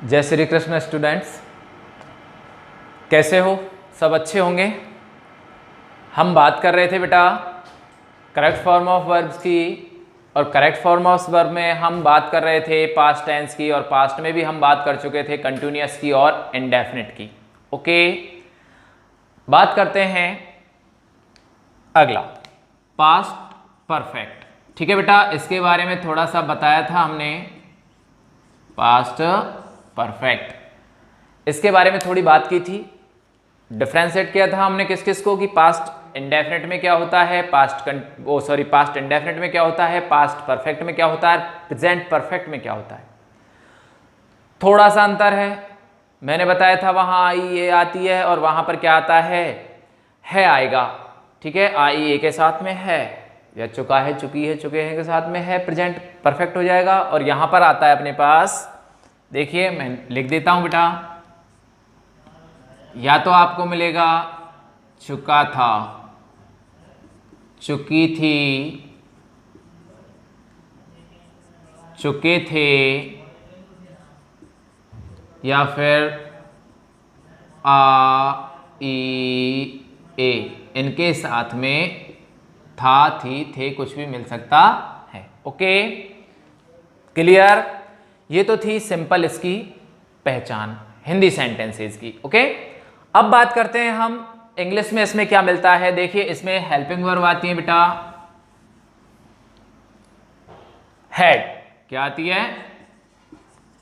जय श्री कृष्ण स्टूडेंट्स, कैसे हो? सब अच्छे होंगे। हम बात कर रहे थे बेटा करेक्ट फॉर्म ऑफ वर्ब्स की, और करेक्ट फॉर्म ऑफ वर्ब में हम बात कर रहे थे पास्ट टेंस की, और पास्ट में भी हम बात कर चुके थे कंटिन्यूअस की और इंडेफिनिट की। ओके, बात करते हैं अगला पास्ट परफेक्ट। ठीक है बेटा, इसके बारे में थोड़ा सा बताया था हमने, पास्ट परफेक्ट इसके बारे में थोड़ी बात की थी, डिफरेंशिएट किया था हमने किस किस को कि पास्ट इंडेफिनिट में क्या होता है, पास्ट इंडेफिनिट में क्या होता है, पास्ट परफेक्ट में क्या होता है, प्रेजेंट परफेक्ट में क्या होता है। थोड़ा सा अंतर है, मैंने बताया था वहां आई ए आती है और वहां पर क्या आता है आएगा। ठीक है, आई ए के साथ में है, या चुका है, चुकी है, चुके हैं के साथ में है, प्रेजेंट परफेक्ट हो जाएगा। और यहां पर आता है अपने पास, देखिए मैं लिख देता हूं बेटा, या तो आपको मिलेगा चुका था, चुकी थी, चुके थे, या फिर ई ए, इनके साथ में था, थी, थे कुछ भी मिल सकता है। Okay, clear? ये तो थी सिंपल इसकी पहचान हिंदी सेंटेंसेस की। ओके, अब बात करते हैं हम इंग्लिश में इसमें क्या मिलता है। देखिए इसमें हेल्पिंग वर्ब आती है बेटा, हेड क्या आती है,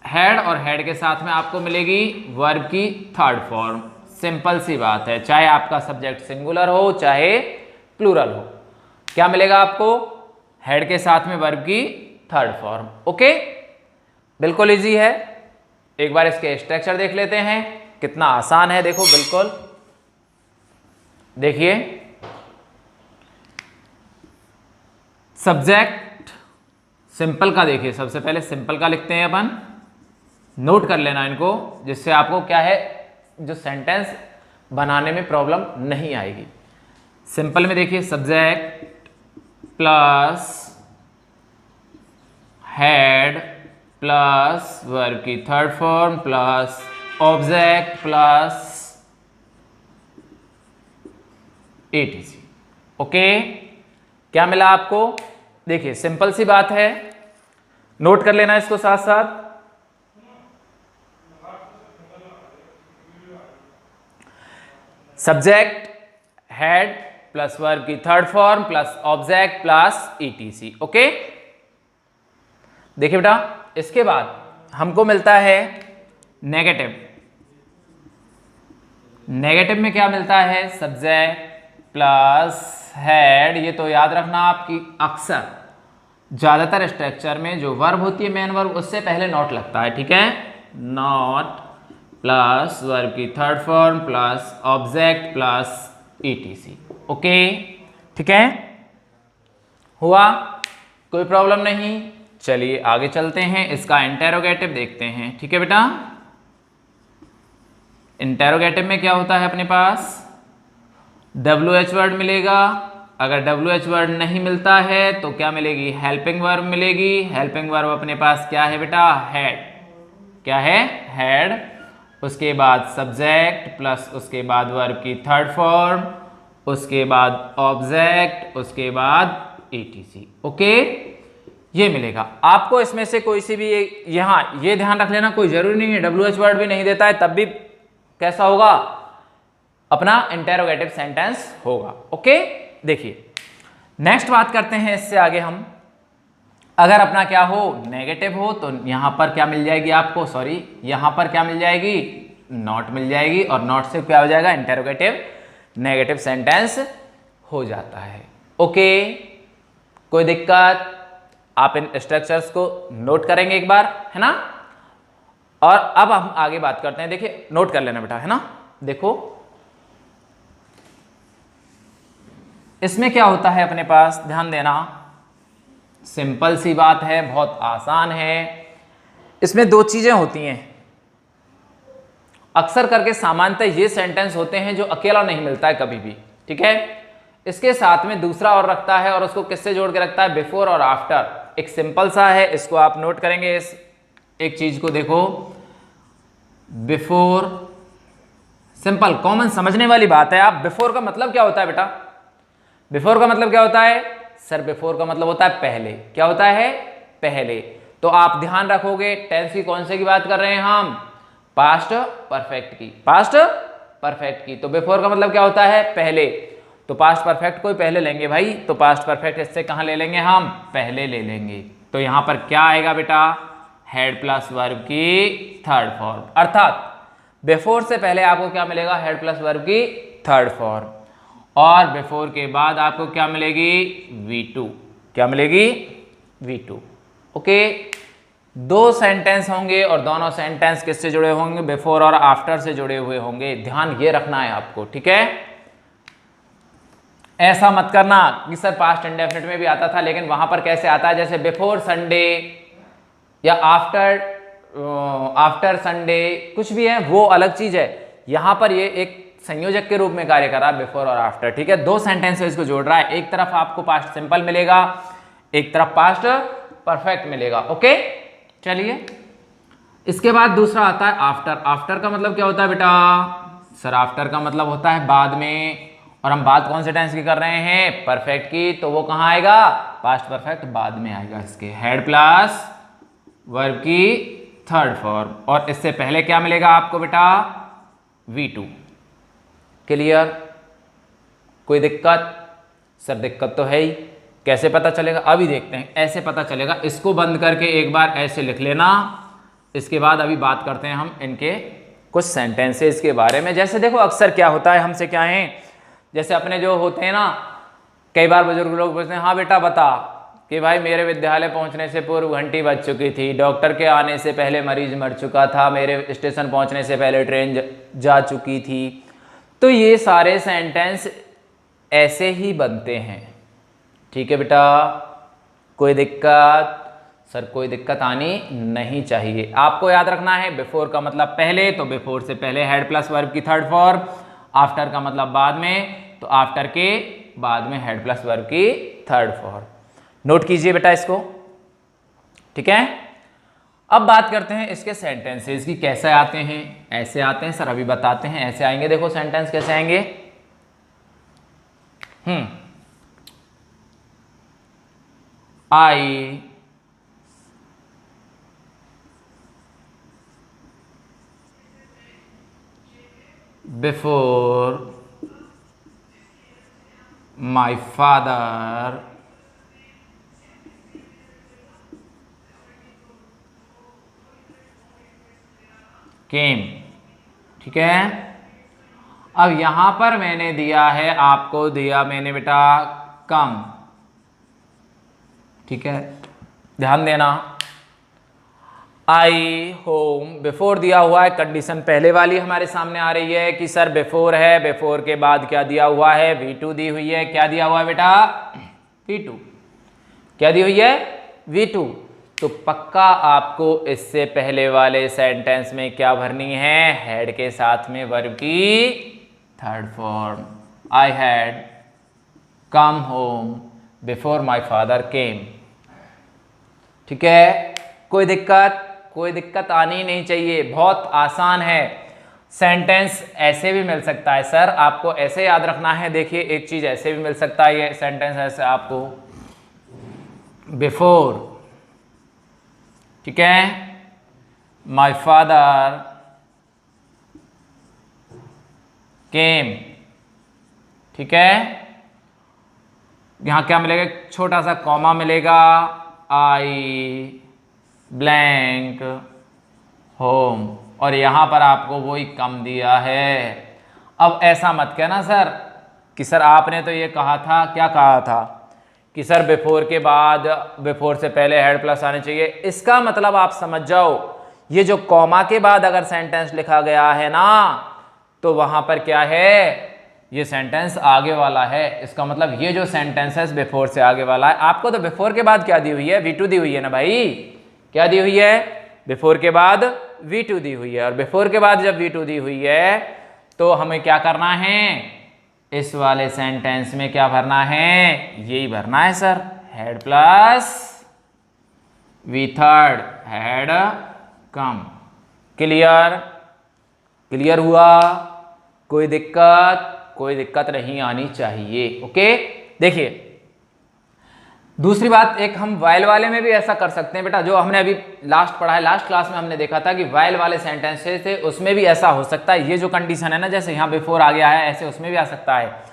हेड, और हेड के साथ में आपको मिलेगी वर्ब की थर्ड फॉर्म। सिंपल सी बात है, चाहे आपका सब्जेक्ट सिंगुलर हो चाहे प्लूरल हो, क्या मिलेगा आपको, हेड के साथ में वर्ब की थर्ड फॉर्म। ओके, बिल्कुल इजी है। एक बार इसके स्ट्रक्चर देख लेते हैं, कितना आसान है। देखो बिल्कुल, देखिए सब्जेक्ट सिंपल का, देखिए सबसे पहले सिंपल का लिखते हैं अपन, नोट कर लेना इनको, जिससे आपको क्या है जो सेंटेंस बनाने में प्रॉब्लम नहीं आएगी। सिंपल में देखिए subject plus had plus verb की third form plus object plus etc. Okay, क्या मिला आपको? देखिए सिंपल सी बात है, नोट कर लेना इसको साथ साथ। सब्जेक्ट, हेड प्लस वर्ब की third form plus object plus etc. Okay, देखिए बेटा इसके बाद हमको मिलता है नेगेटिव। नेगेटिव में क्या मिलता है, सब्जेक्ट प्लस हेड। ये तो याद रखना आपकी अक्सर ज्यादातर स्ट्रक्चर में जो वर्ब होती है मेन वर्ब, उससे पहले नॉट लगता है। ठीक है, नॉट प्लस वर्ब की third form plus object plus etc. Okay, ठीक है, हुआ, कोई प्रॉब्लम नहीं। चलिए आगे चलते हैं, इसका इंटेरोगेटिव देखते हैं। ठीक है बेटा, इंटेरोगेटिव में क्या होता है अपने पास, WH वर्ड मिलेगा। अगर WH वर्ड नहीं मिलता है तो क्या मिलेगी, हेल्पिंग वर्ब मिलेगी। हेल्पिंग वर्ब अपने पास क्या है बेटा, हेड। क्या है, हेड, उसके बाद सब्जेक्ट प्लस उसके बाद वर्ब की थर्ड फॉर्म, उसके बाद ऑब्जेक्ट, उसके बाद एटीसी। ओके, ये मिलेगा आपको। इसमें से कोई सी भी यहां ये ध्यान रख लेना, कोई जरूरी नहीं है WH वर्ड भी नहीं देता है तब भी कैसा होगा, अपना इंटेरोगेटिव सेंटेंस होगा। ओके, देखिए नेक्स्ट बात करते हैं इससे आगे हम, अगर अपना क्या हो, नेगेटिव हो, तो यहां पर क्या मिल जाएगी आपको, सॉरी यहां पर क्या मिल जाएगी, नॉट मिल जाएगी, और नॉट से क्या हो जाएगा, इंटेरोगेटिव नेगेटिव सेंटेंस हो जाता है। ओके, कोई दिक्कत? आप इन स्ट्रक्चर्स को नोट करेंगे एक बार, है ना। और अब हम आगे बात करते हैं, देखिए नोट कर लेना बेटा, है ना। देखो इसमें क्या होता है अपने पास, ध्यान देना, सिंपल सी बात है, बहुत आसान है। इसमें दो चीजें होती हैं, अक्सर करके सामान्यतः ये सेंटेंस होते हैं जो अकेला नहीं मिलता है कभी भी। ठीक है, इसके साथ में दूसरा और रखता है, और उसको किससे जोड़ के रखता है, बिफोर और आफ्टर। एक सिंपल सा है, इसको आप नोट करेंगे। इस एक चीज को देखो, बिफोर, सिंपल कॉमन समझने वाली बात है। आप बिफोर का मतलब क्या होता है बेटा? बिफोर का मतलब क्या होता है सर? बिफोर का मतलब होता है पहले। क्या होता है? पहले। तो आप ध्यान रखोगे टेंस की कौन से की बात कर रहे हैं हम? पास्ट परफेक्ट की। पास्ट परफेक्ट की। तो बिफोर का मतलब क्या होता है? पहले। तो पास्ट परफेक्ट कोई पहले लेंगे भाई, तो पास्ट परफेक्ट इससे कहां ले लेंगे हम? पहले ले लेंगे। तो यहां पर क्या आएगा बेटा? हेड प्लस वर्ब की थर्ड फॉर्म। अर्थात बिफोर से पहले आपको क्या मिलेगा? हेड प्लस वर्ब की थर्ड फॉर्म। और बिफोर के बाद आपको क्या मिलेगी? V2। क्या मिलेगी? V2। ओके। दो सेंटेंस होंगे और दोनों सेंटेंस किससे जुड़े होंगे? बिफोर और आफ्टर से जुड़े हुए होंगे। ध्यान ये रखना है आपको, ठीक है? ऐसा मत करना कि सर पास्ट इंडेफिनिट में भी आता था, लेकिन वहां पर कैसे आता है? जैसे बिफोर संडे या आफ्टर संडे, कुछ भी है वो अलग चीज है। यहां पर ये एक संयोजक के रूप में कार्य कर रहा है, बिफोर और आफ्टर। ठीक है, दो सेंटेंसेस को जोड़ रहा है। एक तरफ आपको पास्ट सिंपल मिलेगा, एक तरफ पास्ट परफेक्ट मिलेगा। ओके, चलिए इसके बाद दूसरा आता है आफ्टर। आफ्टर का मतलब क्या होता है बेटा? सर आफ्टर का मतलब होता है बाद में। और हम बात कौन से टेंस की कर रहे हैं? परफेक्ट की। तो वो कहां आएगा? पास्ट परफेक्ट बाद में आएगा इसके। हेड प्लस वर्ब की थर्ड फॉर्म। और इससे पहले क्या मिलेगा आपको बेटा? V2। क्लियर? कोई दिक्कत? सर दिक्कत तो है ही, कैसे पता चलेगा? अभी देखते हैं। ऐसे पता चलेगा, इसको बंद करके एक बार ऐसे लिख लेना। इसके बाद अभी बात करते हैं हम इनके कुछ सेंटेंसेस के बारे में। जैसे देखो अक्सर क्या होता है हमसे, क्या है, जैसे अपने जो होते हैं ना, कई बार बुजुर्ग लोग पूछते हैं हाँ बेटा बता कि भाई मेरे विद्यालय पहुंचने से पूर्व घंटी बज चुकी थी, डॉक्टर के आने से पहले मरीज मर चुका था, मेरे स्टेशन पहुंचने से पहले ट्रेन जा चुकी थी। तो ये सारे सेंटेंस ऐसे ही बनते हैं। ठीक है बेटा, कोई दिक्कत? सर कोई दिक्कत आनी नहीं चाहिए। आपको याद रखना है बिफोर का मतलब पहले, तो बिफोर से पहले हेड प्लस वर्ब की थर्ड फॉर्म। आफ्टर का मतलब बाद में, तो आफ्टर के बाद में हेड प्लस वर्ब की थर्ड फॉर्म। नोट कीजिए बेटा इसको, ठीक है? अब बात करते हैं इसके सेंटेंसेस की। कैसे आते हैं? ऐसे आते हैं सर, अभी बताते हैं। ऐसे आएंगे, देखो सेंटेंस कैसे आएंगे। I before my father came. ठीक है, अब यहां पर मैंने दिया है, आपको दिया मैंने बेटा कम। ठीक है, ध्यान देना। आई होम, बिफोर दिया हुआ है, कंडीशन पहले वाली हमारे सामने आ रही है कि सर बिफोर है, बिफोर के बाद क्या दिया हुआ है? V2 दी हुई है। क्या दिया हुआ है बेटा? V2। क्या दी हुई है? V2। तो पक्का आपको इससे पहले वाले सेंटेंस में क्या भरनी है? हेड के साथ में वर्ब की third form. I had come home before my father came. ठीक है, कोई दिक्कत? कोई दिक्कत आनी नहीं चाहिए, बहुत आसान है। सेंटेंस ऐसे भी मिल सकता है सर, आपको ऐसे याद रखना है। देखिए एक चीज ऐसे भी मिल सकता है, ये सेंटेंस ऐसे आपको बिफोर, ठीक है, माय फादर केम। ठीक है, यहां क्या मिलेगा? छोटा सा कॉमा मिलेगा। आई ब्लैंक होम, और यहां पर आपको वही कम दिया है। अब ऐसा मत कहना सर कि सर आपने तो ये कहा था, क्या कहा था कि सर बिफोर के बाद, बिफोर से पहले हेड प्लस आने चाहिए। इसका मतलब आप समझ जाओ, ये जो कॉमा के बाद अगर सेंटेंस लिखा गया है ना, तो वहां पर क्या है? ये सेंटेंस आगे वाला है। इसका मतलब ये जो सेंटेंस है बिफोर से आगे वाला है। आपको तो बिफोर के बाद क्या दी हुई है? V2 दी हुई है ना भाई। क्या दी हुई है? बिफोर के बाद V2 दी हुई है। और बिफोर के बाद जब V2 दी हुई है तो हमें क्या करना है? इस वाले सेंटेंस में क्या भरना है? यही भरना है sir, had plus V3, had come. Clear? Clear हुआ? कोई दिक्कत नहीं आनी चाहिए। ओके, देखिए दूसरी बात, एक हम वाइल वाले में भी ऐसा कर सकते हैं बेटा, जो हमने अभी लास्ट पढ़ा है, लास्ट क्लास में हमने देखा था कि वाइल वाले सेंटेंसेस थे, उसमें भी ऐसा हो सकता है। ये जो कंडीशन है ना, जैसे यहाँ बिफोर आ गया है, ऐसे उसमें भी आ सकता है।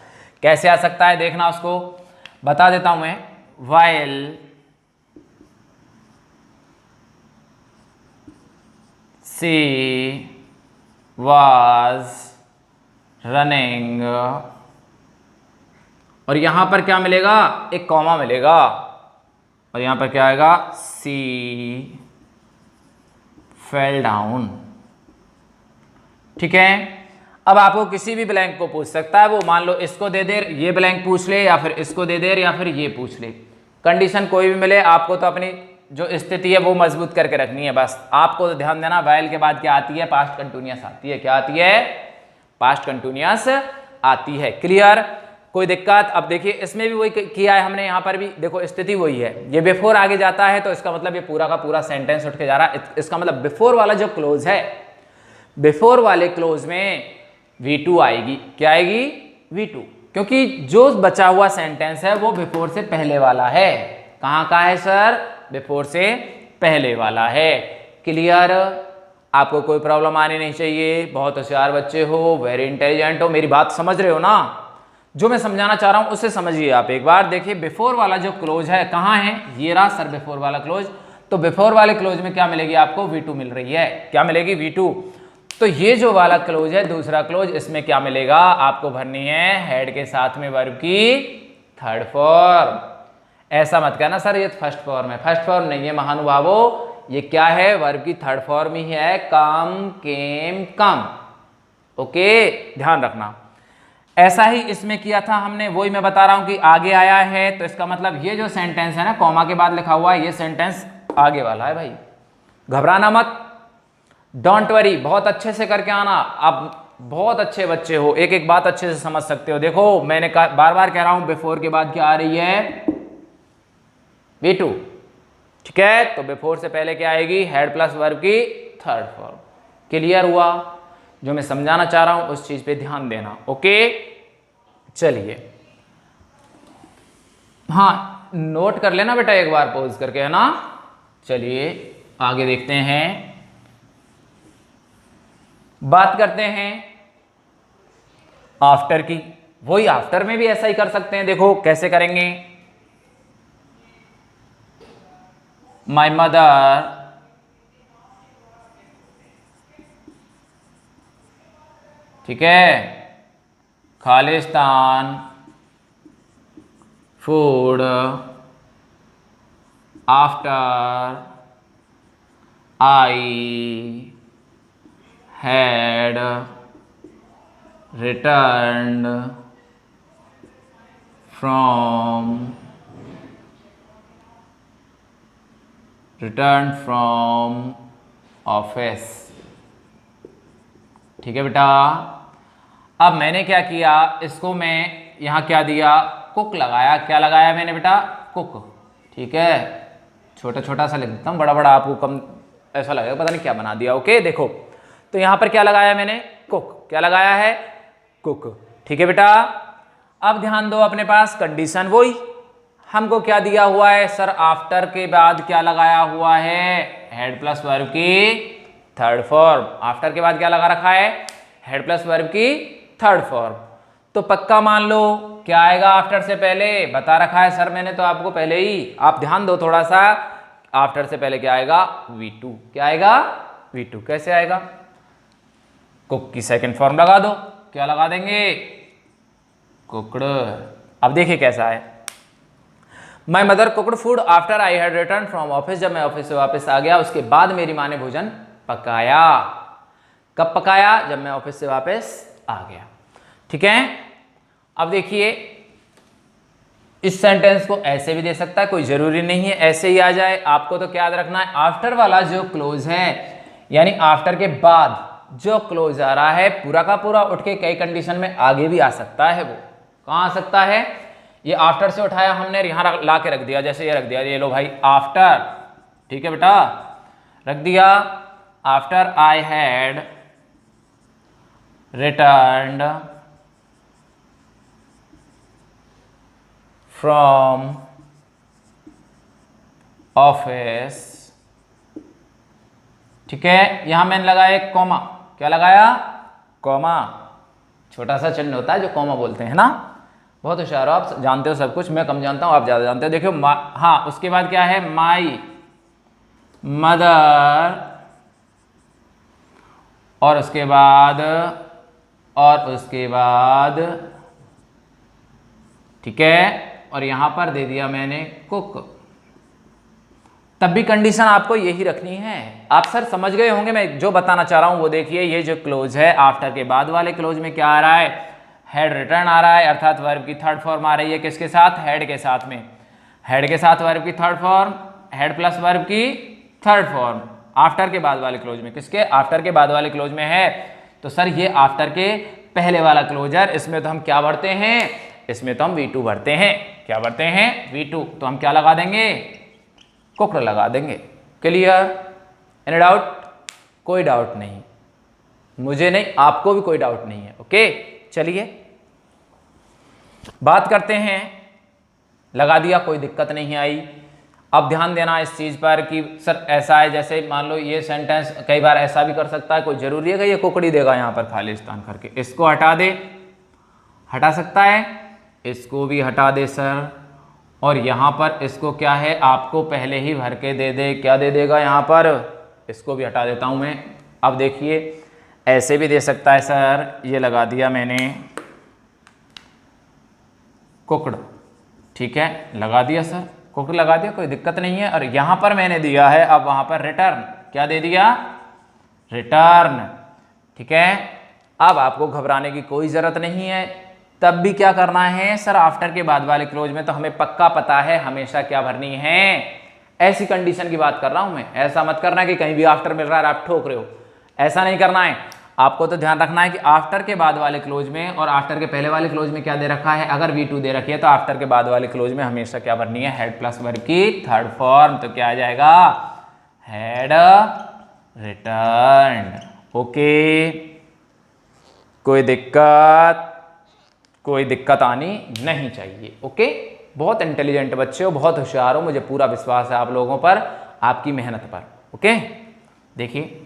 कैसे आ सकता है देखना, उसको बता देता हूं मैं। वाइल सी वाज रनिंग, और यहां पर क्या मिलेगा, एक कॉमा मिलेगा, और यहां पर क्या आएगा, सी फेल डाउन। ठीक है, अब आपको किसी भी ब्लैंक को पूछ सकता है वो, मान लो इसको दे दे, ये ब्लैंक पूछ ले, या फिर इसको दे दे, या फिर ये पूछ ले। कंडीशन कोई भी मिले, आपको तो अपनी जो स्थिति है वो मजबूत करके रखनी है। बस आपको तो ध्यान देना, वाइल के बाद क्या आती है, पास्ट कंटिन्यूअस आती है। क्या आती है, पास्ट कंटिन्यूअस आती है। क्लियर? कोई दिक्कत? अब देखिए इसमें भी वही किया है हमने, यहाँ पर भी देखो स्थिति वही है। ये बिफोर आगे जाता है तो इसका मतलब ये पूरा का पूरा सेंटेंस उठ के जा रहा है। इसका मतलब बिफोर वाला जो क्लोज है, बिफोर वाले क्लोज में V2 आएगी। क्या आएगी, V2, क्योंकि जो बचा हुआ सेंटेंस है वो बिफोर से पहले वाला है। कहाँ का है सर, बिफोर से पहले वाला है। क्लियर? आपको कोई प्रॉब्लम आनी नहीं चाहिए, बहुत होशियार बच्चे हो, वेरी इंटेलिजेंट हो, मेरी बात समझ रहे हो ना? जो मैं समझाना चाह रहा हूं उसे समझिए आप एक बार। देखिए बिफोर वाला जो क्लोज है कहाँ है, ये रहा सर बिफोर वाला क्लोज। तो बिफोर वाले क्लोज में क्या मिलेगी आपको, V2 मिल रही है। क्या मिलेगी, V2। तो ये जो वाला क्लोज है, दूसरा क्लोज, इसमें क्या मिलेगा आपको, भरनी है हेड के साथ में वर्ब की थर्ड फॉर्म। ऐसा मत कहना सर ये फर्स्ट फॉर्म है, फर्स्ट फॉर्म नहीं है महानुभावो, ये क्या है, वर्ब की थर्ड फॉर्म ही है, कम, केम, कम। ओके, ध्यान रखना। ऐसा ही इसमें किया था हमने, वही मैं बता रहा हूं कि आगे आया है तो इसका मतलब ये जो सेंटेंस है ना, कॉमा के बाद लिखा हुआ है, ये सेंटेंस आगे वाला है भाई। घबराना मत, डोंट वरी, बहुत अच्छे से करके आना। आप बहुत अच्छे बच्चे हो, एक एक बात अच्छे से समझ सकते हो। देखो मैंने बार बार कह रहा हूं, बिफोर के बाद क्या आ रही है, V2। ठीक है, तो बिफोर से पहले क्या आएगी, हेड प्लस वर्ब की थर्ड फॉर्म। क्लियर हुआ? जो मैं समझाना चाह रहा हूं उस चीज पे ध्यान देना। ओके, चलिए, हाँ नोट कर लेना बेटा एक बार पॉज करके, है ना? चलिए आगे देखते हैं, बात करते हैं आफ्टर की। वही आफ्टर में भी ऐसा ही कर सकते हैं, देखो कैसे करेंगे। माय मदर ठीक है, Khalistan food after I had returned from office. ठीक है बेटा, अब मैंने क्या किया, इसको मैं यहाँ क्या दिया, कुक लगाया। क्या लगाया मैंने बेटा, कुक। ठीक है, छोटा छोटा सा लिख देता हूँ, बड़ा बड़ा आपको कम ऐसा लगेगा, पता नहीं क्या बना दिया। ओके, देखो तो यहाँ पर क्या लगाया मैंने, कुक। क्या लगाया है, कुक। ठीक है बेटा, अब ध्यान दो अपने पास, कंडीशन वही हमको क्या दिया हुआ है सर, आफ्टर के बाद क्या लगाया हुआ है, हेड प्लस वर्ब की थर्ड फॉर्म। आफ्टर के बाद क्या लगा रखा है, हेड प्लस वर्ब की थर्ड फॉर्म। तो पक्का मान लो क्या आएगा आफ्टर से पहले, बता रखा है सर मैंने तो आपको पहले ही, आप ध्यान दो थोड़ा सा। आफ्टर से पहले क्या आएगा, V2। क्या आएगा, V2। कैसे आएगा, कुक की सेकंड फॉर्म लगा दो। क्या लगा देंगे, कुकड। अब देखिए कैसा है, my mother cooked food after I had return from office. जब मैं ऑफिस से वापस आ गया उसके बाद मेरी माँ ने भोजन पकाया। कब पकाया, जब मैं ऑफिस से वापस आ गया। ठीक है, अब देखिए इस सेंटेंस को ऐसे भी दे सकता है, कोई जरूरी नहीं है ऐसे ही आ जाए। आपको तो क्या याद रखना है, आफ्टर वाला जो क्लोज है, यानी आफ्टर के बाद जो क्लोज आ रहा है, पूरा का पूरा उठ के कई कंडीशन में आगे भी आ सकता है। वो कहाँ आ सकता है, ये आफ्टर से उठाया हमने, यहां ला के रख दिया, जैसे ये रख दिया, ये लो भाई आफ्टर। ठीक है बेटा, रख दिया, after I had returned from office. ठीक है, यहां मैंने लगाया एक कॉमा। क्या लगाया? कॉमा। छोटा सा चिन्ह होता है जो कॉमा बोलते हैं ना। बहुत होशियार हो आप, जानते हो सब कुछ, मैं कम जानता हूं, आप ज्यादा जानते हो। देखो हाँ, उसके बाद क्या है? माई मदर, और उसके बाद ठीक है, और यहां पर दे दिया मैंने कुक। तब भी कंडीशन आपको यही रखनी है। आप सर समझ गए होंगे मैं जो बताना चाह रहा हूं वो देखिए। ये जो क्लोज है, आफ्टर के बाद वाले क्लोज में क्या आ रहा है? हेड रिटर्न आ रहा है, अर्थात वर्ब की थर्ड फॉर्म आ रही है। किसके साथ? हेड के साथ में। हेड के साथ वर्ब की third form, head plus verb की थर्ड फॉर्म आफ्टर के बाद वाले क्लोज में। किसके? आफ्टर के बाद वाले क्लोज में है। तो सर ये आफ्टर के पहले वाला क्लोजर, इसमें तो हम क्या भरते हैं? इसमें तो हम V2 भरते हैं। क्या भरते हैं? V2। तो हम क्या लगा देंगे? कुक्र लगा देंगे। क्लियर? Any doubt? कोई डाउट नहीं, मुझे नहीं, आपको भी कोई डाउट नहीं है। ओके, चलिए बात करते हैं। लगा दिया, कोई दिक्कत नहीं आई। अब ध्यान देना इस चीज पर कि सर ऐसा है, जैसे मान लो ये सेंटेंस कई बार ऐसा भी कर सकता है, कोई जरूरी है कि ये कुकड़ी देगा यहां पर खाली स्थान करके, इसको हटा दे, हटा सकता है, इसको भी हटा दे सर, और यहां पर इसको क्या है आपको पहले ही भर के दे दे। क्या दे देगा यहां पर? इसको भी हटा देता हूं मैं। अब देखिए ऐसे भी दे सकता है सर, ये लगा दिया मैंने कुकड़। ठीक है, लगा दिया सर, कुकड़ लगा दिया, कोई दिक्कत नहीं है। और यहां पर मैंने दिया है अब वहां पर रिटर्न। क्या दे दिया? रिटर्न। ठीक है, अब आपको घबराने की कोई जरूरत नहीं है। तब भी क्या करना है सर? आफ्टर के बाद वाले क्लोज में तो हमें पक्का पता है हमेशा क्या भरनी है। ऐसी कंडीशन की बात कर रहा हूं मैं, ऐसा मत करना कि कहीं भी आफ्टर मिल रहा है आप ठोक रहे हो, ऐसा नहीं करना है। आपको तो ध्यान रखना है कि आफ्टर के बाद वाले क्लोज में और आफ्टर के पहले वाले क्लोज में क्या दे रखा है। अगर V2 दे रखी है तो आफ्टर के बाद वाले क्लोज में हमेशा क्या भरनी है? हेड प्लस वर्ब की थर्ड फॉर्म। तो क्या आ जाएगा? Head returned. ओके, कोई दिक्कत आनी नहीं चाहिए। ओके, बहुत इंटेलिजेंट बच्चे हो, बहुत होशियार हो, मुझे पूरा विश्वास है आप लोगों पर, आपकी मेहनत पर। ओके, देखिए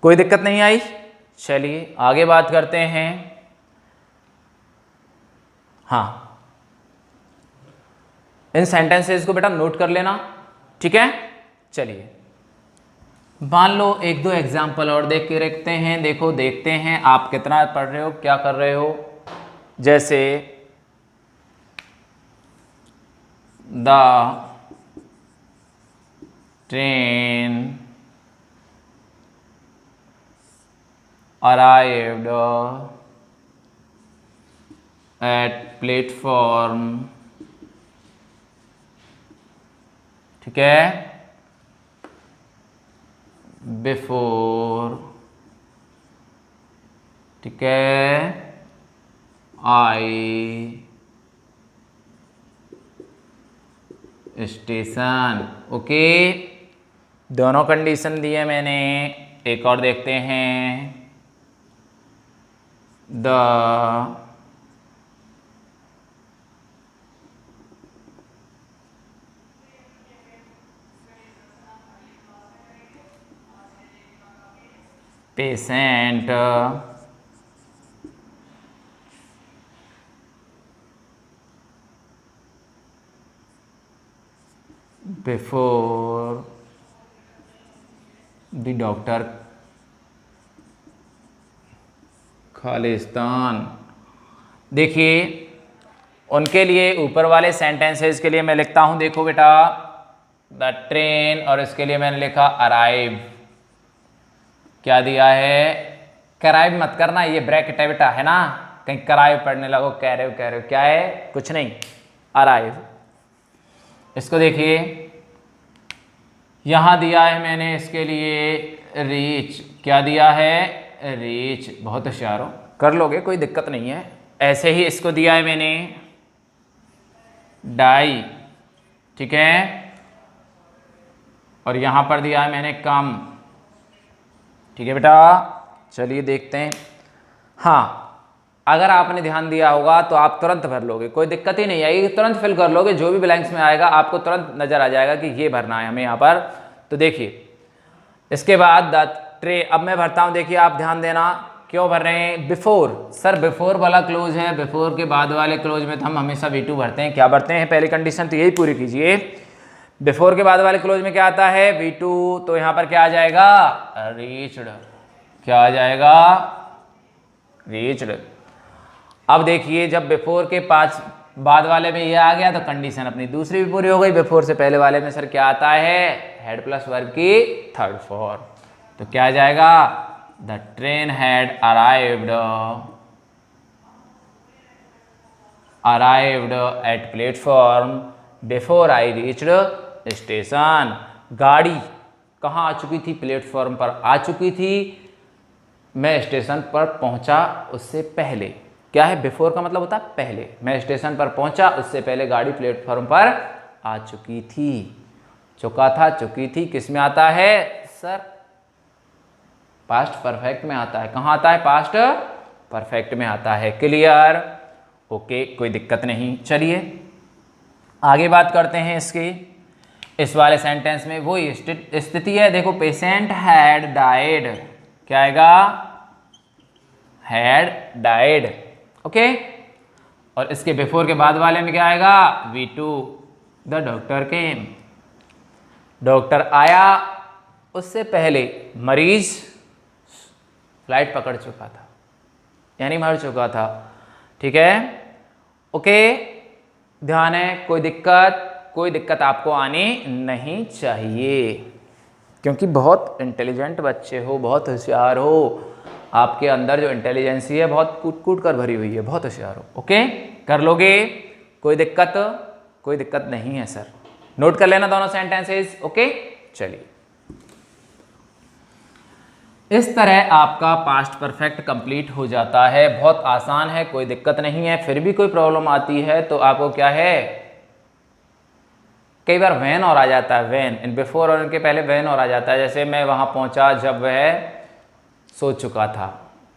कोई दिक्कत नहीं आई। चलिए आगे बात करते हैं। हाँ, इन सेंटेंसेस को बेटा नोट कर लेना। ठीक है, चलिए मान लो एक दो एग्जाम्पल और देख के रखते हैं। देखो देखते हैं आप कितना पढ़ रहे हो, क्या कर रहे हो। जैसे the train arrived at platform। ठीक है, बिफोर। ठीक है, आई स्टेशन। ओके, दोनों कंडीशन दिए मैंने। एक और देखते हैं। The patient before the doctor Khalistan. देखिए उनके लिए ऊपर वाले सेंटेंसेस के लिए मैं लिखता हूं, देखो बेटा द ट्रेन, और इसके लिए मैंने लिखा अराइव। क्या दिया है? कराइव मत करना, ये ब्रैकेट है बेटा, है ना, कहीं कराइव पढ़ने लगो, कह रहे हो क्या है, कुछ नहीं, अराइव। इसको देखिए यहां दिया है मैंने इसके लिए रीच। क्या दिया है? रीच। बहुत होशियार हो, कर लोगे, कोई दिक्कत नहीं है। ऐसे ही इसको दिया है मैंने डाई। ठीक है, और यहां पर दिया है मैंने कम। ठीक है बेटा, चलिए देखते हैं। हाँ, अगर आपने ध्यान दिया होगा तो आप तुरंत भर लोगे, कोई दिक्कत ही नहीं आएगी, तुरंत फिल कर लोगे। जो भी ब्लैंक्स में आएगा आपको तुरंत नजर आ जाएगा कि ये भरना है हमें यहाँ पर। तो देखिए इसके बाद द ट्रे, अब मैं भरता हूँ। देखिए आप ध्यान देना, क्यों भर रहे हैं? बिफोर, सर बिफोर वाला क्लोज है, बिफोर के बाद वाले क्लोज में तो हम हमेशा V2 भरते हैं। क्या भरते हैं? पहली कंडीशन तो यही पूरी कीजिए। बिफोर के बाद वाले क्लोज में क्या आता है? V2। तो यहाँ पर क्या आ जाएगा? रीच्ड। क्या आ जाएगा? रीच्ड। अब देखिए जब बिफोर के 5 बाद वाले में ये आ गया तो कंडीशन अपनी दूसरी भी पूरी हो गई। बिफोर से पहले वाले में सर क्या आता है? हेड प्लस वर्ब की थर्ड फॉर्म। तो क्या आ जाएगा? The train had arrived at platform before I reached station. गाड़ी कहाँ आ चुकी थी? प्लेटफॉर्म पर आ चुकी थी, मैं स्टेशन पर पहुंचा उससे पहले। क्या है? बिफोर का मतलब होता है पहले। मैं स्टेशन पर पहुंचा उससे पहले गाड़ी प्लेटफॉर्म पर आ चुकी थी। चुका था, चुकी थी किस में आता है? सर पास्ट परफेक्ट में आता है। कहाँ आता है? पास्ट परफेक्ट में आता है। क्लियर? ओके, कोई दिक्कत नहीं। चलिए आगे बात करते हैं इसकी। इस वाले सेंटेंस में वही स्थिति है। देखो, पेशेंट हैड डाइड, क्या आएगा? Had died. ओके, और इसके बिफोर के बाद वाले में क्या आएगा? V2। The doctor came, doctor आया, उससे पहले मरीज फ्लाइट पकड़ चुका था, यानी मर चुका था। ठीक है? ओके, ध्यान है, कोई दिक्कत आपको आनी नहीं चाहिए, क्योंकि बहुत इंटेलिजेंट बच्चे हो, बहुत होशियार हो, आपके अंदर जो इंटेलिजेंसी है बहुत कूट कूट कर भरी हुई है, बहुत होशियार हो। ओके, कर लोगे, कोई दिक्कत नहीं है सर। नोट कर लेना दोनों सेंटेंसेस। ओके, चलिए इस तरह आपका पास्ट परफेक्ट कंप्लीट हो जाता है। बहुत आसान है, कोई दिक्कत नहीं है। फिर भी कोई प्रॉब्लम आती है तो आपको क्या है, कई बार वैन और आ जाता है, वैन इन बिफोर और इनके पहले वैन और आ जाता है। जैसे मैं वहां पहुंचा जब वह सो चुका था।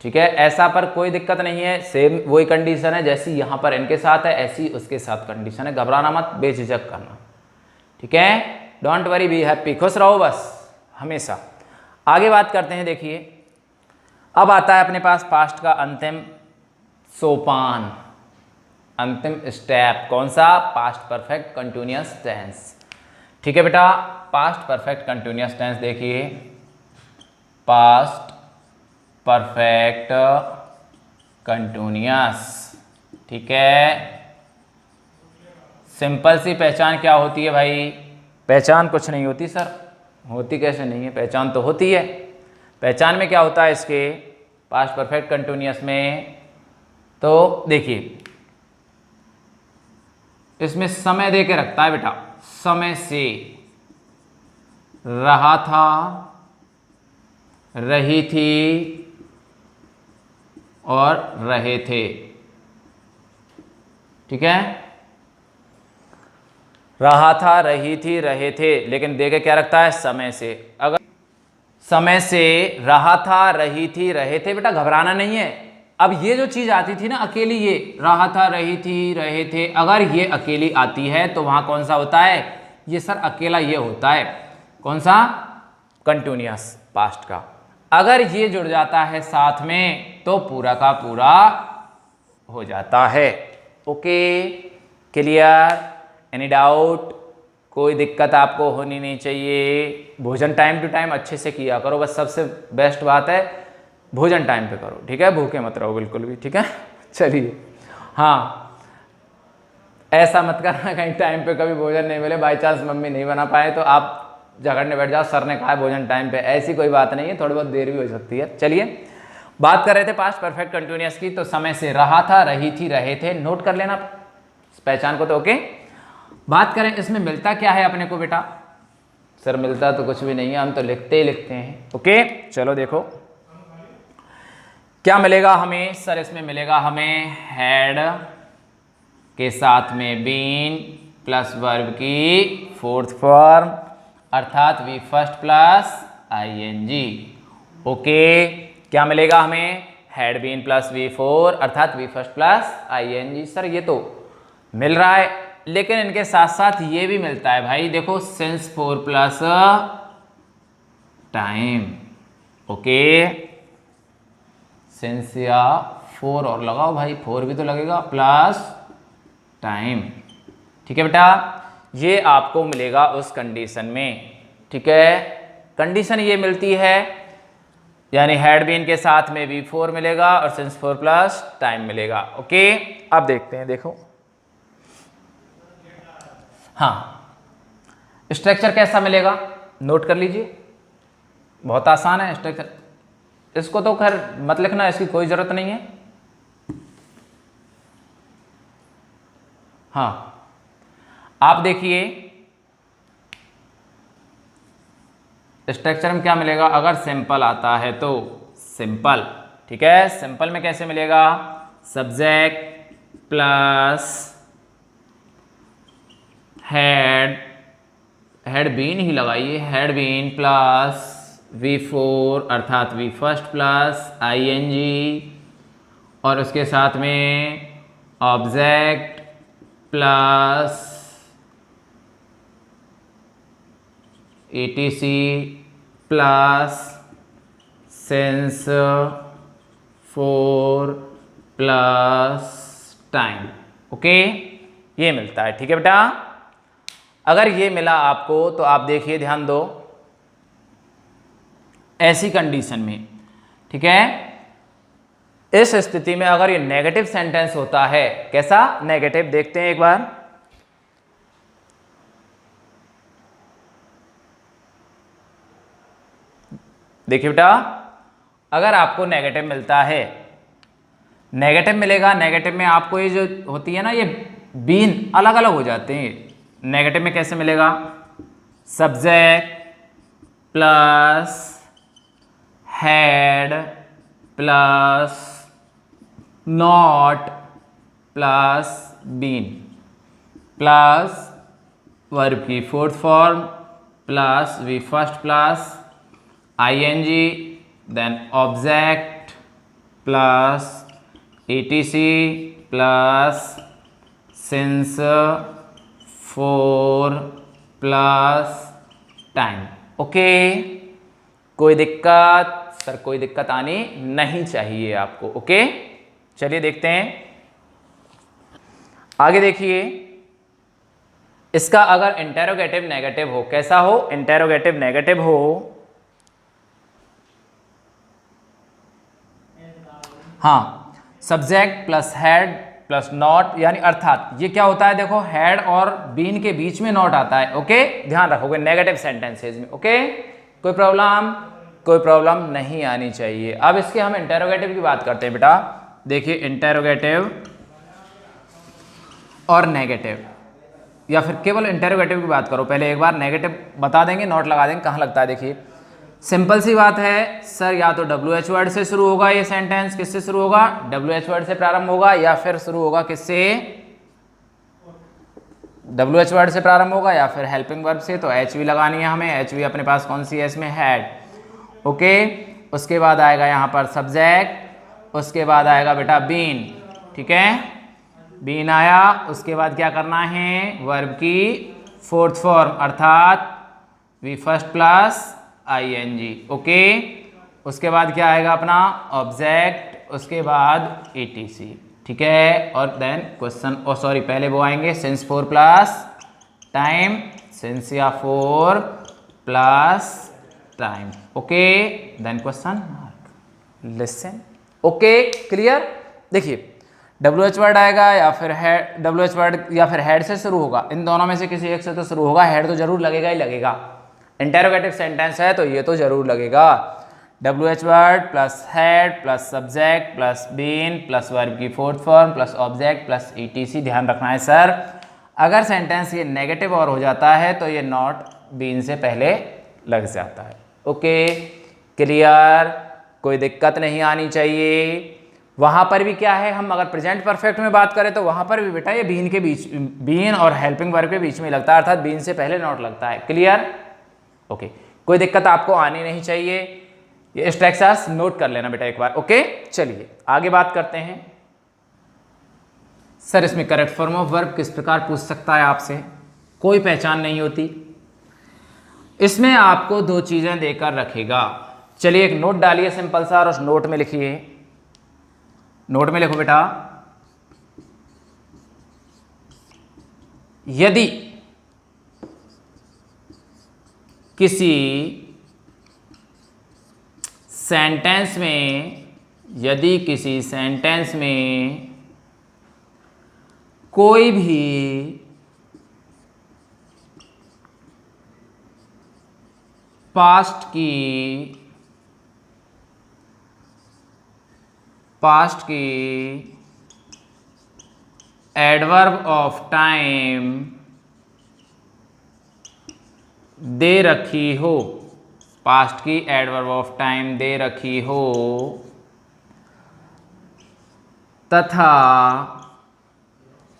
ठीक है, ऐसा पर कोई दिक्कत नहीं है, सेम वही कंडीशन है जैसी यहां पर इनके साथ है, ऐसी उसके साथ कंडीशन है। घबराना मत, बेझिझक करना। ठीक है, डोंट वरी, बी हैप्पी, खुश रहो बस हमेशा। आगे बात करते हैं। देखिए अब आता है अपने पास पास्ट का अंतिम सोपान, अंतिम स्टेप। कौन सा? Past perfect continuous tense. ठीक है बेटा, पास्ट परफेक्ट कंटिन्यूअस टेंस देखिए, पास्ट परफेक्ट कंटिन्यूअस। ठीक है, सिंपल सी पहचान क्या होती है भाई? पहचान कुछ नहीं होती सर। होती कैसे नहीं है? पहचान तो होती है। पहचान में क्या होता है इसके पास्ट परफेक्ट कंटिन्यूअस में? तो देखिए इसमें समय दे के रखता है बेटा, समय से, रहा था, रही थी और रहे थे। ठीक है, रहा था, रही थी, रहे थे, लेकिन दे के क्या रखता है? समय से। अगर समय से, रहा था, रही थी, रहे थे, बेटा घबराना नहीं है। अब ये जो चीज आती थी ना अकेली, ये रहा था, रही थी, रहे थे, अगर ये अकेली आती है तो वहां कौन सा होता है? ये सर अकेला ये होता है। कौन सा? कंटिन्यूअस पास्ट का। अगर ये जुड़ जाता है साथ में तो पूरा का पूरा हो जाता है। Okay, clear? Any doubt? कोई दिक्कत आपको होनी नहीं चाहिए। भोजन टाइम टू टाइम अच्छे से किया करो, बस सबसे बेस्ट बात है भोजन टाइम पे करो। ठीक है, भूखे मत रहो बिल्कुल भी। ठीक है, चलिए। हाँ, ऐसा मत करना कहीं टाइम पे कभी भोजन नहीं मिले, बाई चांस मम्मी नहीं बना पाए तो आप झगड़ने बैठ जाओ, सर ने कहा है भोजन टाइम पे। ऐसी कोई बात नहीं है, थोड़ी बहुत देर भी हो सकती है। चलिए, बात कर रहे थे पास्ट परफेक्ट कंटिन्यूअस की, तो समय से, रहा था, रही थी, रहे थे, नोट कर लेना पहचान को। तो ओके, बात करें इसमें मिलता क्या है अपने को बेटा? सर मिलता तो कुछ भी नहीं है, हम तो लिखते ही लिखते हैं। ओके, चलो देखो क्या मिलेगा हमें। सर इसमें मिलेगा हमें हैड के साथ में बीन प्लस वर्ब की फोर्थ फॉर्म, अर्थात V first plus ING। Okay, क्या मिलेगा हमें, हैड बीन प्लस V4 अर्थात V first plus ING। Sir ये तो मिल रहा है, लेकिन इनके साथ साथ ये भी मिलता है भाई, देखो since 4 plus time. Okay, since या 4 और लगाओ भाई, 4 भी तो लगेगा, प्लस टाइम। ठीक है बेटा, ये आपको मिलेगा उस कंडीशन में। ठीक है, कंडीशन ये मिलती है, यानी हैड बीन के साथ में V4 मिलेगा और सिंस 4 प्लस टाइम मिलेगा। ओके, अब देखते हैं, देखो हाँ, स्ट्रक्चर कैसा मिलेगा नोट कर लीजिए, बहुत आसान है स्ट्रक्चर, इसको तो खैर मत लिखना, इसकी कोई जरूरत नहीं है। हाँ, आप देखिए स्ट्रक्चर में क्या मिलेगा, अगर सिंपल आता है तो सिंपल। ठीक है, सिंपल में कैसे मिलेगा, सब्जेक्ट प्लस हेड बीन ही लगाइए, हेड बीन प्लस V4 अर्थात V फर्स्ट प्लस ING, और उसके साथ में object plus ETC plus since 4 plus time. Okay, ये मिलता है। ठीक है बेटा, अगर ये मिला आपको तो आप देखिए, ध्यान दो, ऐसी कंडीशन में, ठीक है, इस स्थिति में अगर ये नेगेटिव सेंटेंस होता है, कैसा नेगेटिव, देखते हैं एक बार। देखिए बेटा, अगर आपको नेगेटिव मिलता है, नेगेटिव मिलेगा, नेगेटिव में आपको ये जो होती है ना, ये बीन अलग अलग हो जाते हैं। नेगेटिव में कैसे मिलेगा, subject plus had plus not plus been plus verb की fourth form plus V first plus ING, then object plus ETC plus since 4 plus time. Okay, कोई दिक्कत सर, कोई दिक्कत आनी नहीं चाहिए आपको। ओके, चलिए देखते हैं आगे। देखिए, इसका अगर इंटेरोगेटिव नेगेटिव हो, कैसा हो, इंटेरोगेटिव नेगेटिव हो, हाँ, subject plus had plus not, यानी अर्थात ये क्या होता है, देखो हेड और बीन के बीच में नॉट आता है। ओके, ध्यान रखोगे नेगेटिव सेंटेंसेज में। ओके, कोई प्रॉब्लम नहीं आनी चाहिए। अब इसके हम इंटेरोगेटिव की बात करते हैं बेटा। देखिए, इंटेरोगेटिव और नेगेटिव, या फिर केवल इंटेरोगेटिव की बात करो, पहले एक बार नेगेटिव बता देंगे, नोट लगा देंगे कहाँ लगता है। देखिए, सिंपल सी बात है सर, या तो WH वर्ड से शुरू होगा ये सेंटेंस, किससे शुरू होगा, WH वर्ड से प्रारंभ होगा, या फिर शुरू होगा किससे, WH वर्ड से प्रारंभ होगा, या फिर हेल्पिंग वर्ब से। तो HV लगानी है हमें, HV अपने पास कौन सी है इसमें, हेड। ओके, उसके बाद आएगा यहाँ पर सब्जेक्ट, उसके बाद आएगा बेटा बीन। ठीक है, बीन आया, उसके बाद क्या करना है, वर्ब की फोर्थ फॉर्म अर्थात V first plus ING। Okay, उसके बाद क्या आएगा अपना ऑब्जेक्ट, उसके बाद ETC। ठीक है, और देन क्वेश्चन, ओ सॉरी, पहले वो आएंगे सिंस 4 प्लस टाइम, सिंस या 4 plus time. Okay, then question mark, listen. Okay, clear. देखिए, WH वर्ड आएगा या फिर हेड, WH वर्ड या फिर हेड से शुरू होगा, इन दोनों में से किसी एक से तो शुरू होगा, हेड तो जरूर लगेगा ही लगेगा। इंटेरोगेटिव सेंटेंस है तो ये तो जरूर लगेगा। WH word plus had plus subject plus been plus verb की fourth form plus object plus ETC। ध्यान रखना है सर, अगर सेंटेंस ये नेगेटिव और हो जाता है तो ये नॉट बीन से पहले लग जाता है। ओके, क्लियर, कोई दिक्कत नहीं आनी चाहिए। वहाँ पर भी क्या है, हम अगर प्रेजेंट परफेक्ट में बात करें तो वहाँ पर भी बेटा ये बीन के बीच, बीन और हेल्पिंग वर्ब के बीच में लगता है, अर्थात बीन से पहले नॉट लगता है। क्लियर, ओके, कोई दिक्कत आपको आनी नहीं चाहिए। ये स्ट्रक्चर्स नोट कर लेना बेटा एक बार। ओके, चलिए आगे बात करते हैं। सर इसमें करेक्ट फॉर्म ऑफ वर्ब किस प्रकार पूछ सकता है आपसे, कोई पहचान नहीं होती। इसमें आपको दो चीजें देकर रखेगा। चलिए एक नोट डालिए सिंपल सा और उस नोट में लिखिए। नोट में लिखो बेटा, यदि किसी सेंटेंस में कोई भी पास्ट की एडवर्ब ऑफ टाइम दे रखी हो, पास्ट की एडवर्ब ऑफ टाइम दे रखी हो तथा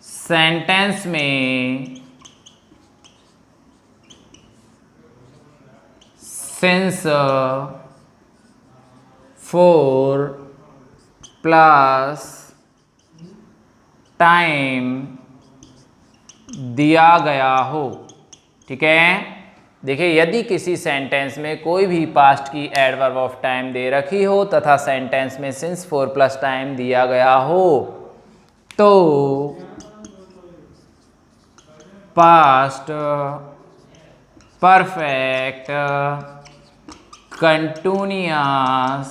सेंटेंस में सिंस फोर प्लस टाइम दिया गया हो। ठीक है, देखिए यदि किसी सेंटेंस में कोई भी पास्ट की एडवर्ब ऑफ टाइम दे रखी हो तथा सेंटेंस में सिंस 4 प्लस टाइम दिया गया हो तो पास्ट परफेक्ट कंटिन्यूअस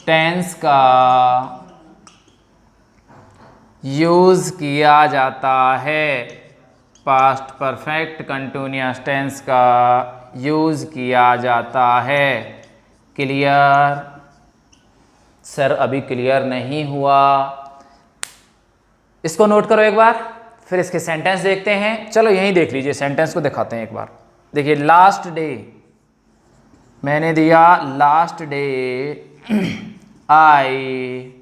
टेंस का यूज किया जाता है। पास्ट परफेक्ट कंटिन्यूअस टेंस का यूज किया जाता है। क्लियर? सर अभी क्लियर नहीं हुआ, इसको नोट करो एक बार, फिर इसके सेंटेंस देखते हैं। चलो यहीं देख लीजिए, सेंटेंस को दिखाते हैं एक बार। देखिए लास्ट डे मैंने दिया, लास्ट डे आई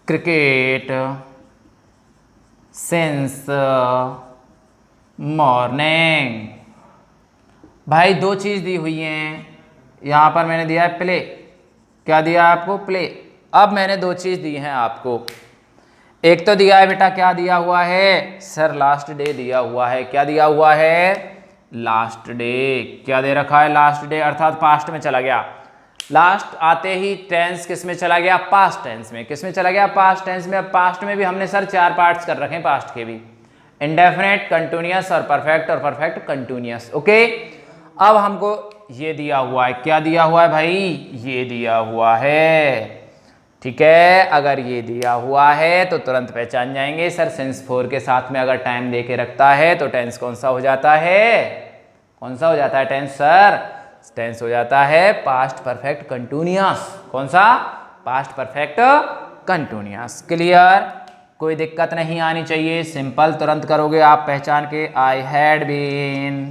क्रिकेट सिंस मॉर्निंग। भाई दो चीज़ दी हुई हैं, यहाँ पर मैंने दिया है प्ले। क्या दिया है आपको? प्ले। अब मैंने दो चीज़ दी हैं आपको, एक तो दिया है बेटा, क्या दिया हुआ है सर? लास्ट डे दिया हुआ है। क्या दिया हुआ है? Last day. क्या दे रखा है? लास्ट डे, अर्थात पास्ट में चला गया। लास्ट आते ही टेंस किस में चला गया? पास्ट टेंस में। किस में चला गया? पास्ट टेंस में। अब पास्ट में भी हमने सर 4 पार्ट्स कर रखे हैं पास्ट के भी, इंडेफिनेट, कंटिन्यूअस और परफेक्ट कंटिन्यूअस। ओके, अब हमको ये दिया हुआ है। क्या दिया हुआ है भाई? ये दिया हुआ है। ठीक है, अगर ये दिया हुआ है तो तुरंत पहचान जाएंगे सर सिंस 4 के साथ में अगर टाइम दे के रखता है तो टेंस कौन सा हो जाता है? कौन सा हो जाता है टेंस सर? टेंस हो जाता है पास्ट परफेक्ट कंटिन्यूअस। कौन सा? Past perfect continuous. क्लियर? कोई दिक्कत नहीं आनी चाहिए, सिंपल तुरंत करोगे आप पहचान के। I had been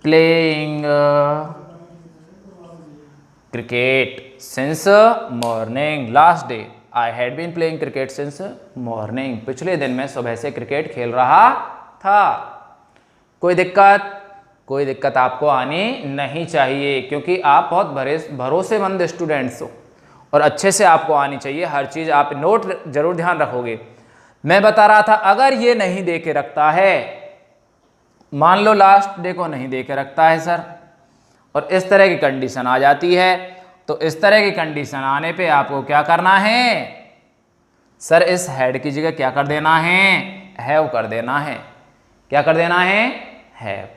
playing cricket since morning. Last day I had been playing cricket since morning. पिछले दिन मैं सुबह से क्रिकेट खेल रहा था। कोई दिक्कत? कोई दिक्कत आपको आनी नहीं चाहिए, क्योंकि आप बहुत भरोसेमंद स्टूडेंट्स हो और अच्छे से आपको आनी चाहिए हर चीज़। आप नोट जरूर ध्यान रखोगे। मैं बता रहा था, अगर ये नहीं दे के रखता है, मान लो लास्ट डे को नहीं दे के रखता है सर, और इस तरह की कंडीशन आ जाती है, तो इस तरह की कंडीशन आने पे आपको क्या करना है सर? इस हैड की जगह क्या कर देना है? हैव कर देना है। क्या कर देना है? हैव।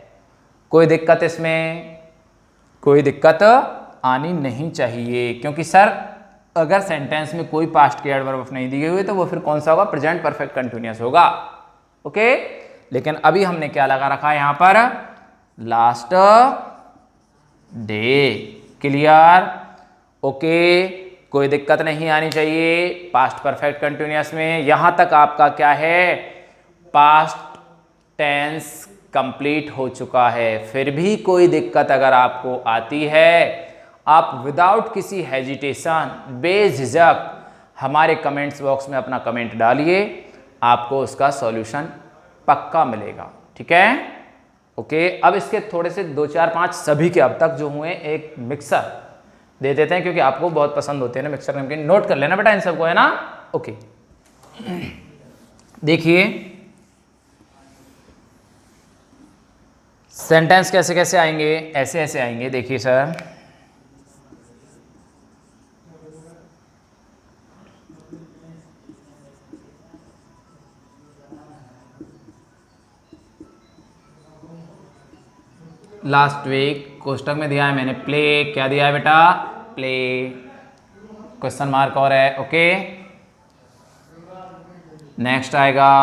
कोई दिक्कत इसमें? कोई दिक्कत आनी नहीं चाहिए, क्योंकि सर अगर सेंटेंस में कोई पास्ट की एडवर्ब नहीं दी हुई तो वो फिर कौन सा होगा? प्रेजेंट परफेक्ट कंटिन्यूअस होगा। ओके, लेकिन अभी हमने क्या लगा रखा है यहाँ पर? Last day. क्लियर? ओके, कोई दिक्कत नहीं आनी चाहिए पास्ट परफेक्ट कंटिन्यूअस में। यहां तक आपका क्या है? पास्ट टेंस कंप्लीट हो चुका है। फिर भी कोई दिक्कत अगर आपको आती है, आप विदाउट किसी हेजिटेशन, बेझिझक हमारे कमेंट्स बॉक्स में अपना कमेंट डालिए, आपको उसका सॉल्यूशन पक्का मिलेगा। ठीक है, ओके। अब इसके थोड़े से 2 4 5 सभी के अब तक जो हुए एक मिक्सर दे देते हैं, क्योंकि आपको बहुत पसंद होते हैं ना मिक्सर नमकीन। नोट कर लेना बेटा इन सबको, है ना, ओके। देखिए सेंटेंस कैसे कैसे आएंगे, ऐसे ऐसे आएंगे। देखिए सर, लास्ट वीक कोष्टक में दिया है मैंने प्ले, क्या दिया है बेटा, प्ले, क्वेश्चन मार्क और है, ओके। नेक्स्ट आएगा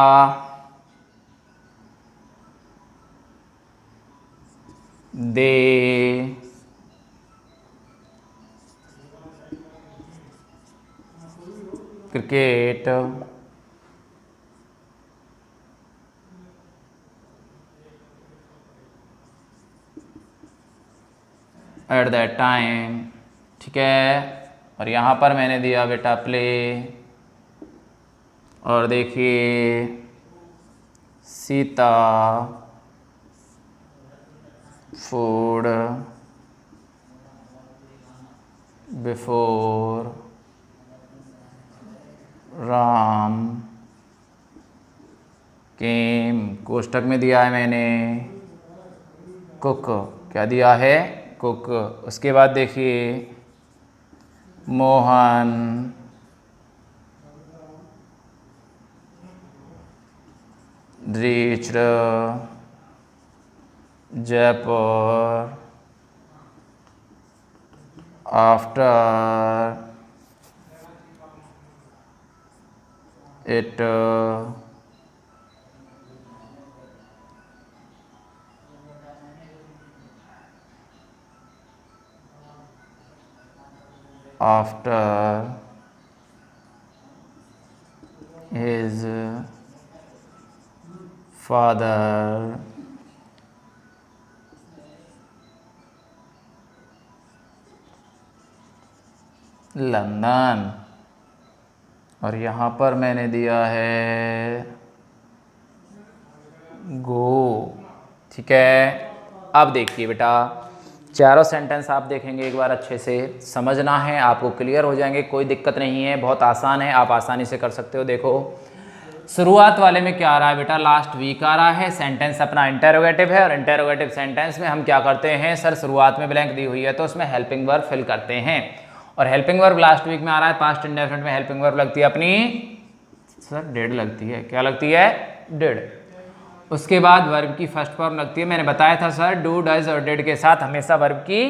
दे, क्रिकेट, एट दैट टाइम। ठीक है, और यहाँ पर मैंने दिया बेटा प्ले, और देखिए सीता फूड बिफोर राम केम, कोष्टक में दिया है मैंने कुक, क्या दिया है, कुक। उसके बाद देखिए Mohan reached Jaipur after it after his father London, और यहाँ पर मैंने दिया है गो। ठीक है, अब देखिए बेटा चारों सेंटेंस आप देखेंगे एक बार, अच्छे से समझना है आपको, क्लियर हो जाएंगे, कोई दिक्कत नहीं है, बहुत आसान है, आप आसानी से कर सकते हो। देखो शुरुआत वाले में क्या आ रहा है बेटा, लास्ट वीक आ रहा है, सेंटेंस अपना इंटेरोगेटिव है, और इंटेरोगेटिव सेंटेंस में हम क्या करते हैं सर, शुरुआत में ब्लैंक दी हुई है तो उसमें हेल्पिंग वर्ब फिल करते हैं, और हेल्पिंग वर्ब लास्ट वीक में आ रहा है, पास्ट इंडेफिनिट में हेल्पिंग वर्ब लगती है अपनी सर डिड लगती है, क्या लगती है, डिड। उसके बाद वर्ब की फर्स्ट फॉर्म लगती है, मैंने बताया था सर डू डज और डिड के साथ हमेशा वर्ब की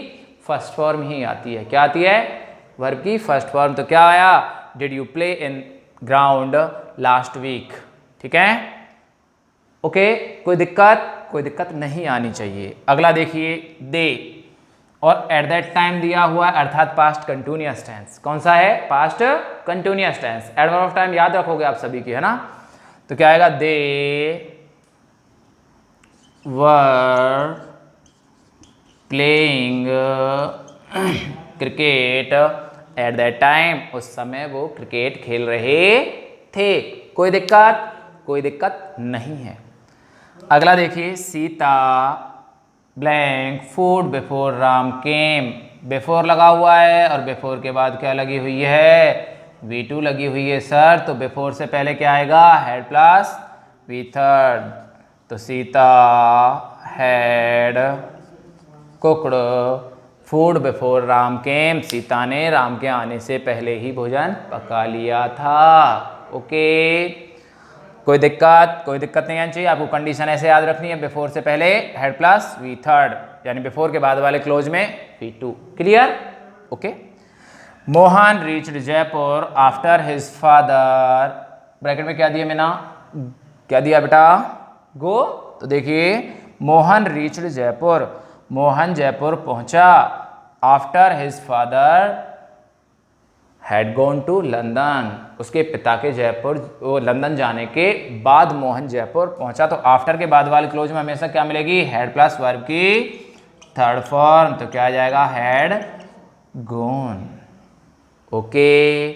फर्स्ट फॉर्म ही आती है, क्या आती है, वर्ब की फर्स्ट फॉर्म। तो क्या आया, did you play in ground last week. ठीक है, ओके, कोई दिक्कत नहीं आनी चाहिए। अगला देखिए दे, और एट दैट टाइम दिया हुआ है, अर्थात पास्ट कंटिन्यूअस टेंस। कौन सा है, past continuous tense. Adverb of time याद रखोगे आप सभी की, है ना, तो क्या आएगा, they were playing cricket at that time, उस समय वो क्रिकेट खेल रहे थे। कोई दिक्कत नहीं है। अगला देखिए Sita blank food before Ram came, before लगा हुआ है और बिफोर के बाद क्या लगी हुई है, V2 लगी हुई है सर, तो बिफोर से पहले क्या आएगा, हैड प्लस वी थर्ड, तो Sita had cooked food before Ram came, Sita ने राम के आने से पहले ही भोजन पका लिया था। ओके, कोई दिक्कत नहीं आनी चाहिए आपको। कंडीशन ऐसे याद रखनी है, बिफोर से पहले हेड प्लस वी थर्ड, यानी बिफोर के बाद वाले क्लोज में V2। Clear, okay. Mohan reached Jaipur after his father, bracket में क्या दिया मैंने, क्या दिया बेटा, गो। तो देखिए मोहन रीच्ड जयपुर, मोहन जयपुर पहुंचा, after his father had gone to London, उसके पिता के जयपुर वो लंदन जाने के बाद मोहन जयपुर पहुंचा। तो आफ्टर के बाद वाले क्लोज में हमेशा क्या मिलेगी, हेड प्लस वर्ब की थर्ड फॉर्म, तो क्या आ जाएगा, हैड गॉन। ओके,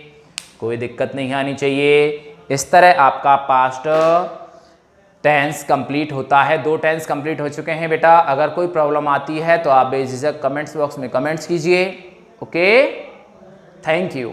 कोई दिक्कत नहीं आनी चाहिए। इस तरह आपका पास्ट टेंस कंप्लीट होता है। 2 टेंस कंप्लीट हो चुके हैं बेटा। अगर कोई प्रॉब्लम आती है तो आप बेझिझक कमेंट्स बॉक्स में कमेंट्स कीजिए। Okay, thank you.